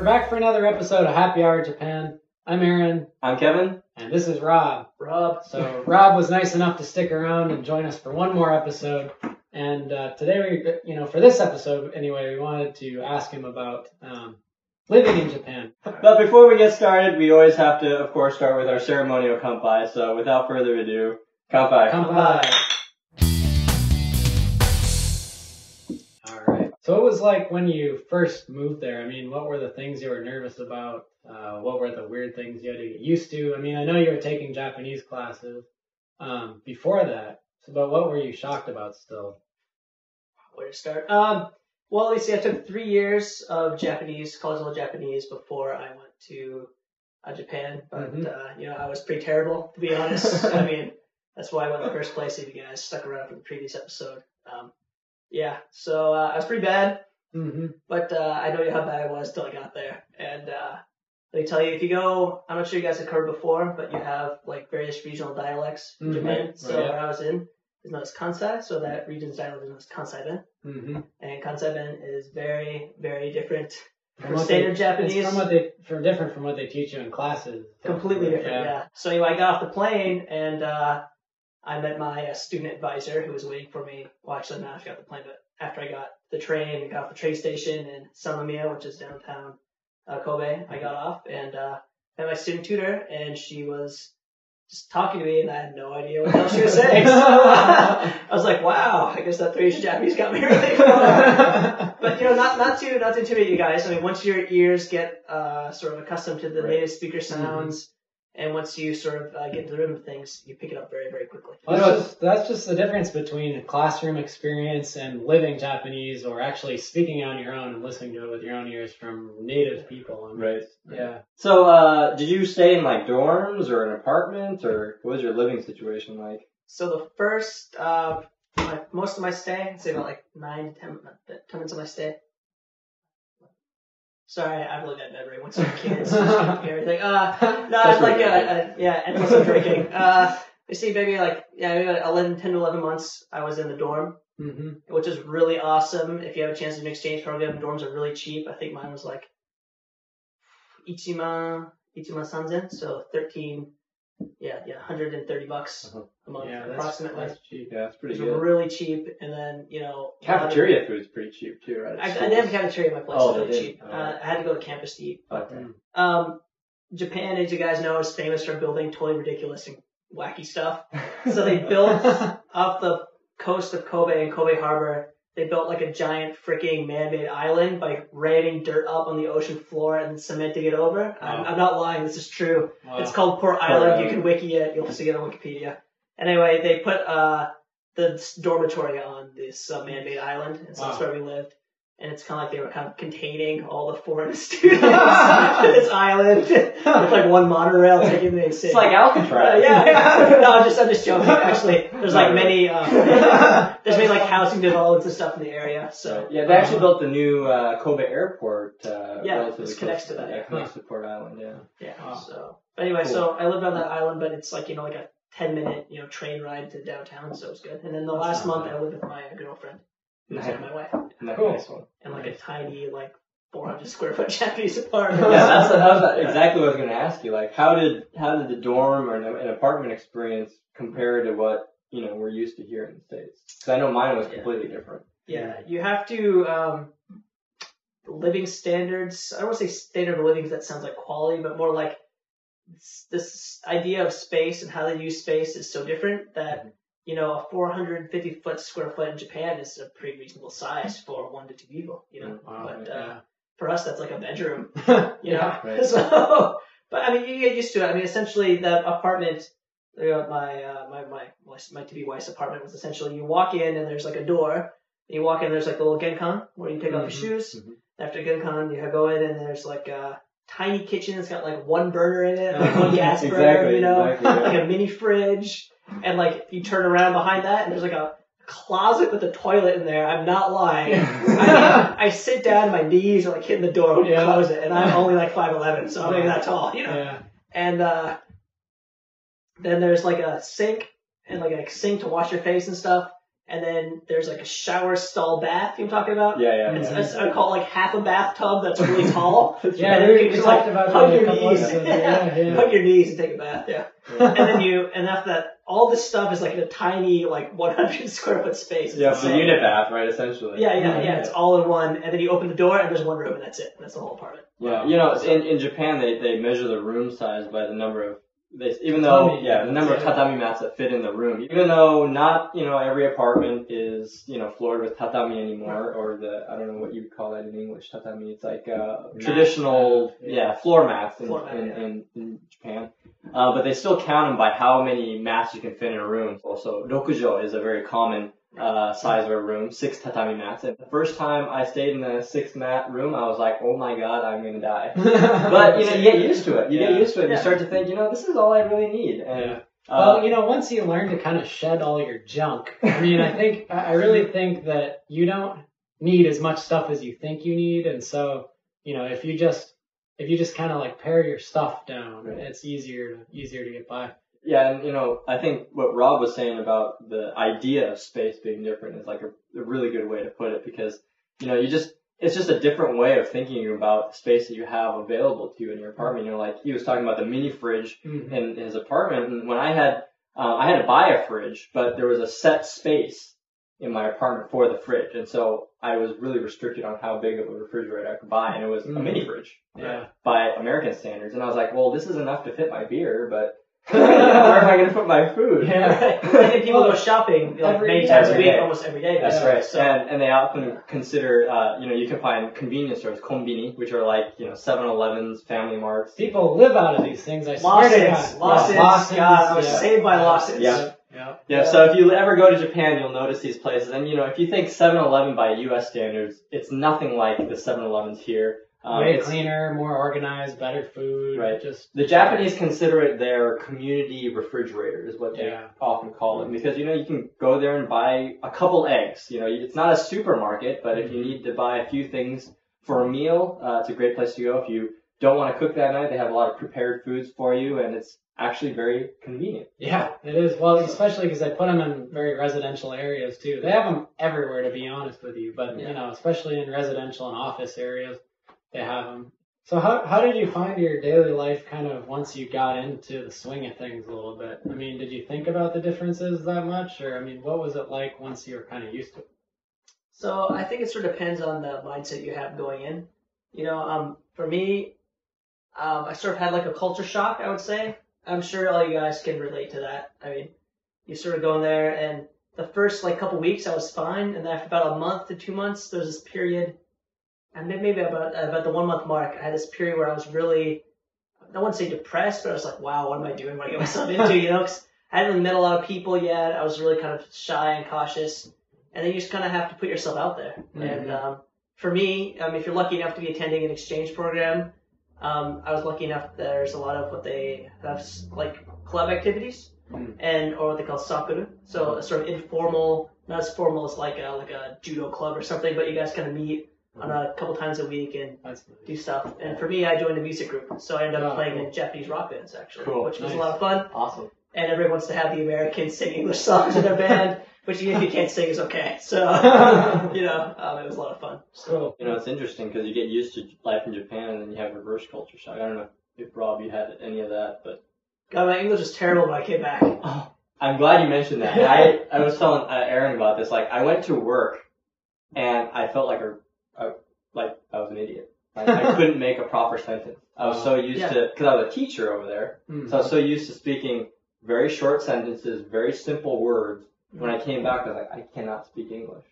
back for another episode of Happy Hour Japan. I'm Aaron. I'm Kevin. And this is Rob. So Rob was nice enough to stick around and join us for one more episode. And today, for this episode anyway, we wanted to ask him about living in Japan. But before we get started, we always have to, of course, start with our ceremonial kanpai. So without further ado, kanpai. Kanpai. All right. So it was like when you first moved there. I mean, what were the things you were nervous about? What were the weird things you had to get used to? I mean, I know you were taking Japanese classes before that, but what were you shocked about still? Where to start? Well, you see, I took 3 years of Japanese, college level Japanese, before I went to Japan. But, I was pretty terrible, to be honest. I mean, that's why I went in the first place, if you guys stuck around for the previous episode. So I was pretty bad. But I know how bad I was till I got there. And let me tell you, if you go, I'm not sure you guys have covered before, but you have like various regional dialects in Japan. So where I was in is known as Kansai, so that region's dialect is known as Kansai-ben. And Kansai-ben is very, very different from standard Japanese. It's different from what they teach you in classes. Completely different, yeah. So anyway, I got off the plane and I met my student advisor who was waiting for me. Well, actually, not after I got the plane, but after I got the train and got off the train station in Sannomiya, which is downtown Kobe, I got off and met my student tutor, and she was just talking to me, and I had no idea what the hell she was saying. So, I was like, wow, I guess that 3 years of Japanese got me really far. But, not to intimidate you guys. I mean, once your ears get sort of accustomed to the native speaker sounds, and once you sort of get into the rhythm of things, you pick it up very, very quickly. Well, that's just the difference between a classroom experience and living Japanese, or actually speaking on your own and listening to it with your own ears from native people. Right. Yeah. So, did you stay in like dorms or an apartment, or what was your living situation like? So the first, most of my stay, I'd say about like 9 to 10 minutes of my stay. Sorry, I've lived at memory once I was kids, everything. And plus I'm drinking. You see, maybe 10 to 11 months I was in the dorm, which is really awesome. If you have a chance to do an exchange program, dorms are really cheap. I think mine was like ichiman sanzen, so 130 bucks a month, approximately. That's cheap. Yeah, that's pretty it's good. really cheap, and then, Cafeteria food's pretty cheap too, right? I didn't have a cafeteria in my place. Oh, It was they really did? cheap. Oh. I had to go to campus to eat. But Okay. Japan, as you guys know, is famous for building totally ridiculous and wacky stuff. So they built off the coast of Kobe and Kobe Harbor, they built like a giant freaking man-made island by raining dirt up on the ocean floor and cementing it over. Wow. I'm not lying, this is true. Wow. It's called Port Island. You can wiki it. You'll see it on Wikipedia. Anyway, they put the dormitory on this man-made island, and so that's where we lived. And it's kind of like they were kind of containing all the foreign students to this island with like one monorail taking the city. It's like Alcatraz. No, I'm just joking. Actually, there's like many like housing developments and stuff in the area. So yeah, they actually built the new Kobe Airport. This connects to that. Yeah, connects to Port Island. Yeah. Yeah. Wow. So anyway, so I lived on that island, but it's like like a 10-minute train ride to downtown, so it's good. And then the last month I lived with my girlfriend, who's my wife, Nice one. in like a tiny 400 square foot Japanese apartment. Yeah, that was exactly what I was going to ask you. Like, how did the dorm or an apartment experience compare to what we're used to here in the States? Because I know mine was completely different. Yeah, you have to living standards. I don't want to say standard of living because that sounds like quality, but more like this idea of space and how they use space is so different that a 450 square foot in Japan is a pretty reasonable size for 1 to 2 people. For us, that's like a bedroom. Right. So, but I mean, you get used to it. I mean, essentially, the apartment, my to be wife's apartment was essentially you walk in and there's like a door. And you walk in, there's like a little genkan where you take off your shoes. After genkan, you go in and there's like a tiny kitchen that's got like one burner in it, like one gas burner, like a mini fridge. And like you turn around behind that and there's like a closet with a toilet in there. I'm not lying. I sit down, my knees are like hitting the door when you close it, and I'm only like 5'11", so I'm not even that tall, Yeah. And then there's like a sink and like a sink to wash your face and stuff. and then there's like a shower stall bath. You know what I'm talking about? Yeah. I call it like half a bathtub that's really tall. Yeah, and then you we can just talked like about hug that a your couple knees. episodes. Yeah. Hug your knees and take a bath. Yeah. And after that, all this stuff is like in a tiny like 100 square foot space. Yeah, It's the insane. unit bath, right? Essentially. Yeah. It's all in one, and then you open the door and there's one room, and that's it. That's the whole apartment. Yeah, in Japan they measure the room size by the number of the number of tatami mats that fit in the room. Even though not every apartment is floored with tatami anymore, or I don't know what you would call that in English. Tatami, it's like traditional floor mats in Japan. But they still count them by how many mats you can fit in a room. Also, rokujo is a very common size of a room, 6 tatami mats. And the first time I stayed in a 6 mat room, I was like, oh my god, I'm gonna die. But you get used to it. You get used to it. You start to think, this is all I really need. And well, once you learn to kind of shed all your junk, I mean, I really think that you don't need as much stuff as you think you need, and so if you just kind of like pare your stuff down, it's easier to get by. Yeah, and I think what Rob was saying about the idea of space being different is like a really good way to put it, because it's just a different way of thinking about the space that you have available to you in your apartment. Like he was talking about the mini fridge in his apartment, and when I had to buy a fridge, but there was a set space in my apartment for the fridge, and so I was really restricted on how big of a refrigerator I could buy, and it was a mini fridge by American standards, and I was like, well, this is enough to fit my beer, but where am I going to put my food? Yeah. I think people go shopping many times a week, almost every day. That's right. So. And they often consider, you can find convenience stores, konbini, which are like, 7-Elevens, Family Marts. People live out of these things, I swear to God. Lawson's, God, I was saved by Lawson's. Yeah, so if you ever go to Japan, you'll notice these places. And, if you think 7-Eleven by U.S. standards, it's nothing like the 7-Elevens here. Way cleaner, more organized, better food. Right. Just the Japanese consider it their community refrigerator is what they often call it, because you can go there and buy a couple eggs. It's not a supermarket, but if you need to buy a few things for a meal, it's a great place to go. If you don't want to cook that night, they have a lot of prepared foods for you, and it's actually very convenient. Yeah, it is. Well, especially because they put them in very residential areas too. They have them everywhere, to be honest with you, but especially in residential and office areas. They have them. So how did you find your daily life kind of once you got into the swing of things a little bit? I mean, did you think about the differences that much? Or, what was it like once you were kind of used to it? So I think it sort of depends on the mindset you have going in. For me, I sort of had like a culture shock, I would say. I'm sure all you guys can relate to that. I mean, you sort of go in there, and the first couple weeks I was fine, and then after about a month to 2 months, there's this period. And maybe about the 1 month mark, I had this period where I was really, I wouldn't say depressed, but I was like, wow, what am I doing? What do I get myself into? Because I hadn't really met a lot of people yet. I was really kind of shy and cautious. And then you just kind of have to put yourself out there. Mm-hmm. And for me, if you're lucky enough to be attending an exchange program, I was lucky enough that there's a lot of what they have, like club activities, or what they call sakura. So a sort of informal, not as formal as like a judo club or something, but you guys kind of meet on a couple times a week and do stuff. And for me, I joined a music group, so I ended up playing in Japanese rock bands actually, which was a lot of fun. Awesome. And everyone wants to have the Americans sing English songs in their band, which even if you can't sing is okay. So, it was a lot of fun. So, it's interesting because you get used to life in Japan and then you have reverse culture shock. I don't know if Rob, you had any of that, but. God, my English was terrible when I came back. Oh, I'm glad you mentioned that. I was telling Aaron about this. Like, I went to work and I felt like I was an idiot. I couldn't make a proper sentence. I was so used to, because I was a teacher over there, so I was so used to speaking very short sentences, very simple words. When I came back, I was like, I cannot speak English.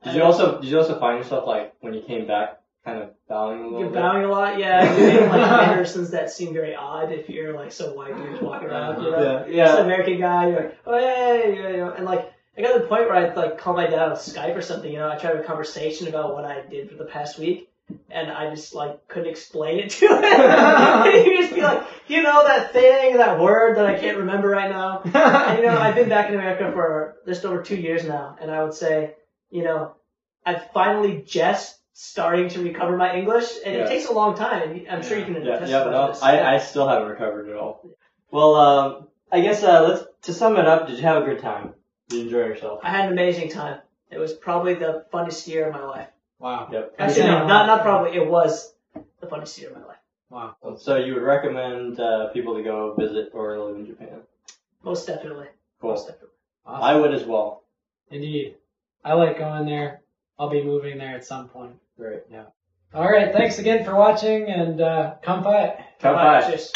Did you also find yourself like when you came back, kind of bowing a little bit? You're bowing a lot, yeah. You're making mannerisms that seem very odd if you're like some white dude walking around, Yeah. Just an American guy, you're like, oh hey, and like. I got to the point where I'd like call my dad on Skype or something, I tried to have a conversation about what I did for the past week, and I just like couldn't explain it to him. And he'd just be like, that thing, that word that I can't remember right now. And I've been back in America for just over 2 years now, and I would say, I'm finally just starting to recover my English, and it takes a long time. I'm sure you can attest to this. I still haven't recovered at all. Well, I guess to sum it up, did you have a good time? You enjoy yourself. I had an amazing time. It was probably the funnest year of my life. Wow. Yep. Actually, no, not probably. It was the funnest year of my life. Wow. So you would recommend people to go visit or live in Japan? Most definitely. Cool. Most definitely. Awesome. I would as well. Indeed. I like going there. I'll be moving there at some point. Great. Yeah. All right. Thanks again for watching, and come fight. Come by. Cheers.